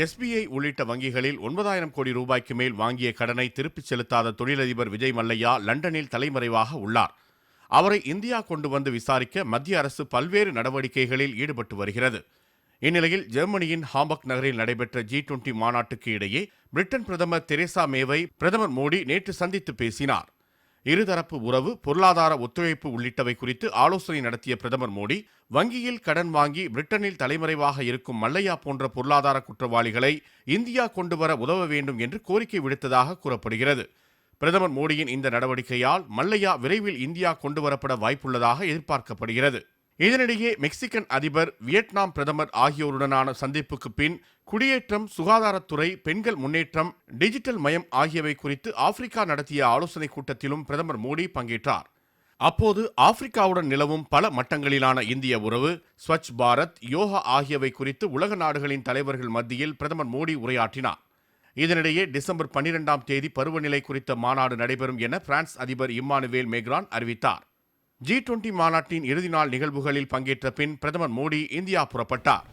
SBI உள்ளிட்ட வங்கிகளில் 9,000 கோடி ரூபாய்க்கு மேல் வாங்கிய கடனை திருப்பிச் செலுத்தாத தொழிலதிபர் விஜய் மல்லையா லண்டனில் தலைமறைவாக உள்ளார். அவரை இந்தியா கொண்டு வந்து விசாரிக்க மத்திய அரசு பல்வேறு நடவடிக்கைகளில் ஈடுபட்டு வருகிறது. இந்நிலையில் ஜெர்மனியின் ஹாம்பர்க் நகரில் நடைபெற்ற G20 மாநாட்டுக்கு இடையே பிரிட்டன் பிரதமர் தெரேசா மேவை பிரதமர் மோடி நேற்று சந்தித்து பேசினார். இருதரப்பு உறவு, பொருளாதார ஒத்துழைப்பு உள்ளிட்டவை குறித்து ஆலோசனை நடத்திய பிரதமர் மோடி, வங்கியில் கடன் வாங்கி பிரிட்டனில் தலைமறைவாக இருக்கும் மல்லையா போன்ற பொருளாதார குற்றவாளிகளை இந்தியா கொண்டுவர உதவ வேண்டும் என்று கோரிக்கை விடுத்ததாக கூறப்படுகிறது. பிரதமர் மோடியின் இந்த நடவடிக்கையால் மல்லையா விரைவில் இந்தியா கொண்டுவரப்பட வாய்ப்புள்ளதாக எதிர்பார்க்கப்படுகிறது. இதனிடையே மெக்சிகன் அதிபர், வியட்நாம் பிரதமர் ஆகியோருடனான சந்திப்புக்கு பின் குடியேற்றம், சுகாதாரத்துறை, பெண்கள் முன்னேற்றம், டிஜிட்டல் மயம் ஆகியவை குறித்து ஆப்பிரிக்கா நடத்திய ஆலோசனைக் கூட்டத்திலும் பிரதமர் மோடி பங்கேற்றார். அப்போது ஆப்பிரிக்காவுடன் நிலவும் பல மட்டங்களிலான இந்திய உறவு, ஸ்வச் பாரத், யோகா ஆகியவை குறித்து உலக நாடுகளின் தலைவர்கள் மத்தியில் பிரதமர் மோடி உரையாற்றினார். இதனிடையே டிசம்பர் 12ஆம் தேதி பருவநிலை குறித்த மாநாடு நடைபெறும் என பிரான்ஸ் அதிபர் இம்மானுவேல் மேக்ரான் அறிவித்தார். G20 மாநாட்டின் இறுதி நாள் நிகழ்வுகளில் பங்கேற்ற பின் பிரதமர் மோடி இந்தியா புறப்பட்டார்.